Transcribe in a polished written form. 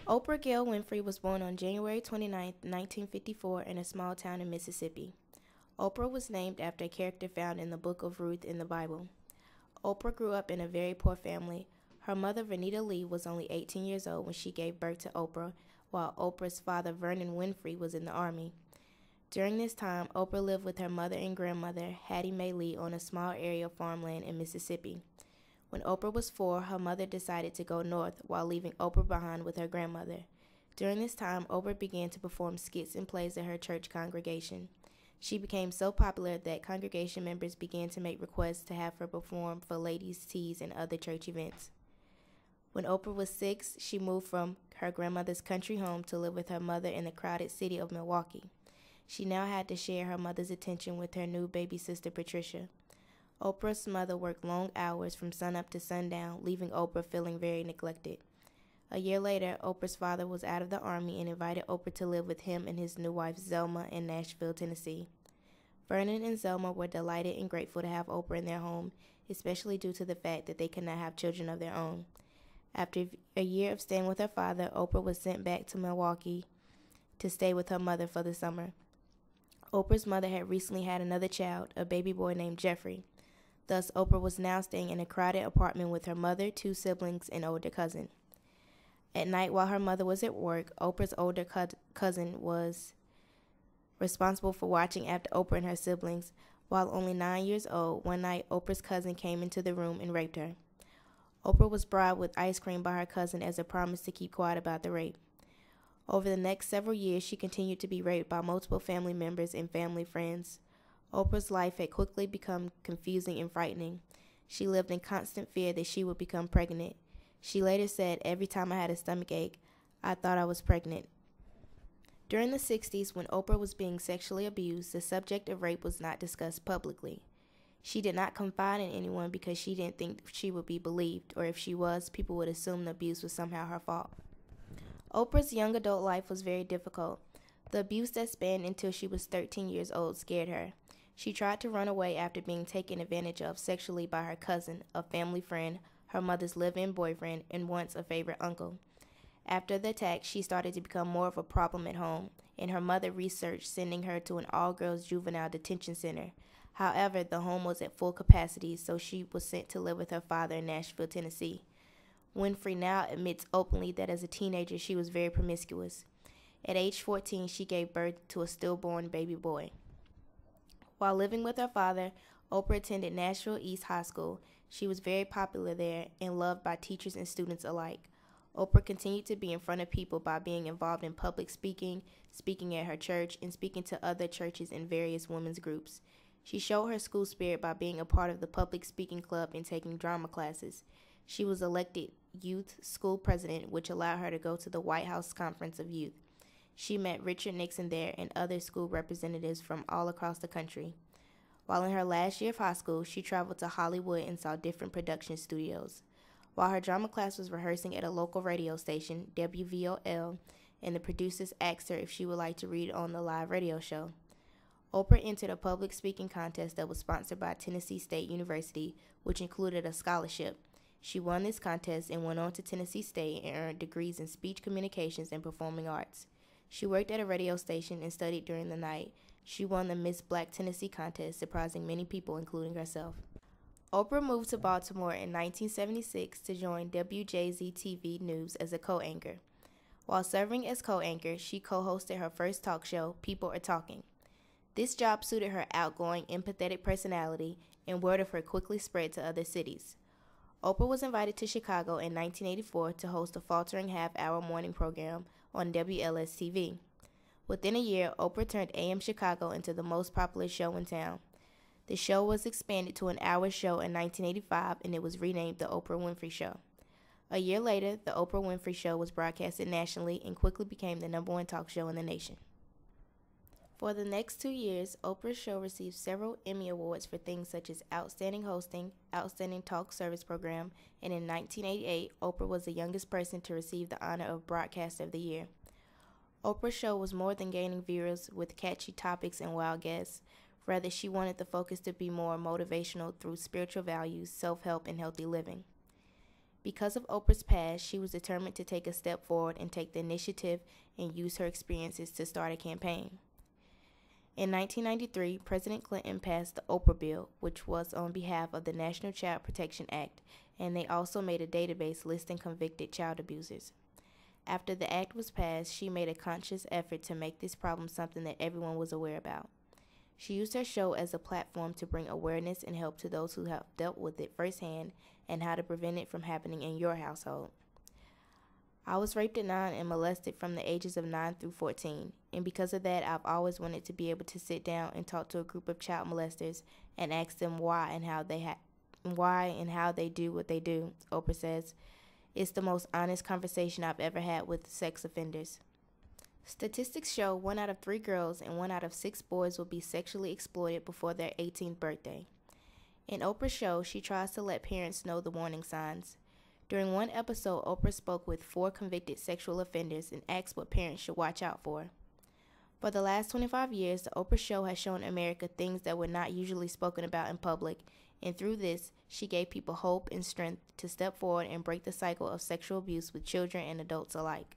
Oprah Gail Winfrey was born on January 29, 1954, in a small town in Mississippi. Oprah was named after a character found in the book of Ruth in the Bible. Oprah grew up in a very poor family. Her mother, Vernita Lee, was only 18 years old when she gave birth to Oprah, while Oprah's father, Vernon Winfrey, was in the Army. During this time, Oprah lived with her mother and grandmother, Hattie Mae Lee, on a small area of farmland in Mississippi. When Oprah was 4, her mother decided to go north while leaving Oprah behind with her grandmother. During this time, Oprah began to perform skits and plays at her church congregation. She became so popular that congregation members began to make requests to have her perform for ladies' teas and other church events. When Oprah was 6, she moved from her grandmother's country home to live with her mother in the crowded city of Milwaukee. She now had to share her mother's attention with her new baby sister, Patricia. Oprah's mother worked long hours from sunup to sundown, leaving Oprah feeling very neglected. A year later, Oprah's father was out of the Army and invited Oprah to live with him and his new wife, Zelma, in Nashville, Tennessee. Vernon and Zelma were delighted and grateful to have Oprah in their home, especially due to the fact that they could not have children of their own. After a year of staying with her father, Oprah was sent back to Milwaukee to stay with her mother for the summer. Oprah's mother had recently had another child, a baby boy named Jeffrey. Thus, Oprah was now staying in a crowded apartment with her mother, 2 siblings, and older cousin. At night, while her mother was at work, Oprah's older cousin was responsible for watching after Oprah and her siblings. While only 9 years old, one night, Oprah's cousin came into the room and raped her. Oprah was bribed with ice cream by her cousin as a promise to keep quiet about the rape. Over the next several years, she continued to be raped by multiple family members and family friends. Oprah's life had quickly become confusing and frightening. She lived in constant fear that she would become pregnant. She later said, "Every time I had a stomach ache, I thought I was pregnant." During the 60s, when Oprah was being sexually abused, the subject of rape was not discussed publicly. She did not confide in anyone because she didn't think she would be believed, or if she was, people would assume the abuse was somehow her fault. Oprah's young adult life was very difficult. The abuse that spanned until she was 13 years old scared her. She tried to run away after being taken advantage of sexually by her cousin, a family friend, her mother's live-in boyfriend, and once a favorite uncle. After the attack, she started to become more of a problem at home, and her mother researched sending her to an all-girls juvenile detention center. However, the home was at full capacity, so she was sent to live with her father in Nashville, Tennessee. Winfrey now admits openly that as a teenager she was very promiscuous. At age 14, she gave birth to a stillborn baby boy. While living with her father, Oprah attended Nashville East High School. She was very popular there and loved by teachers and students alike. Oprah continued to be in front of people by being involved in public speaking, speaking at her church, and speaking to other churches and various women's groups. She showed her school spirit by being a part of the public speaking club and taking drama classes. She was elected youth school president, which allowed her to go to the White House Conference of Youth. She met Richard Nixon there and other school representatives from all across the country. While in her last year of high school, she traveled to Hollywood and saw different production studios. While her drama class was rehearsing at a local radio station, WVOL, and the producers asked her if she would like to read on the live radio show. Oprah entered a public speaking contest that was sponsored by Tennessee State University, which included a scholarship. She won this contest and went on to Tennessee State and earned degrees in speech communications and performing arts. She worked at a radio station and studied during the night. She won the Miss Black Tennessee contest, surprising many people, including herself. Oprah moved to Baltimore in 1976 to join WJZ-TV News as a co-anchor. While serving as co-anchor, she co-hosted her first talk show, People Are Talking. This job suited her outgoing, empathetic personality, and word of her quickly spread to other cities. Oprah was invited to Chicago in 1984 to host a faltering half-hour morning program on WLS-TV. Within a year, Oprah turned AM Chicago into the most popular show in town. The show was expanded to an hour show in 1985, and it was renamed The Oprah Winfrey Show. A year later, The Oprah Winfrey Show was broadcasted nationally and quickly became the #1 talk show in the nation. For the next 2 years, Oprah's show received several Emmy Awards for things such as Outstanding Hosting, Outstanding Talk Service Program, and in 1988, Oprah was the youngest person to receive the honor of Broadcaster of the Year. Oprah's show was more than gaining viewers with catchy topics and wild guests. Rather, she wanted the focus to be more motivational through spiritual values, self-help, and healthy living. Because of Oprah's past, she was determined to take a step forward and take the initiative and use her experiences to start a campaign. In 1993, President Clinton passed the Oprah Bill, which was on behalf of the National Child Protection Act, and they also made a database listing convicted child abusers. After the act was passed, she made a conscious effort to make this problem something that everyone was aware about. She used her show as a platform to bring awareness and help to those who have dealt with it firsthand and how to prevent it from happening in your household. I was raped at 9 and molested from the ages of 9 through 14, and because of that, I've always wanted to be able to sit down and talk to a group of child molesters and ask them why and how they do what they do, Oprah says. It's the most honest conversation I've ever had with sex offenders. Statistics show 1 out of 3 girls and 1 out of 6 boys will be sexually exploited before their 18th birthday. In Oprah's show, she tries to let parents know the warning signs. During one episode, Oprah spoke with 4 convicted sexual offenders and asked what parents should watch out for. For the last 25 years, the Oprah Show has shown America things that were not usually spoken about in public, and through this, she gave people hope and strength to step forward and break the cycle of sexual abuse with children and adults alike.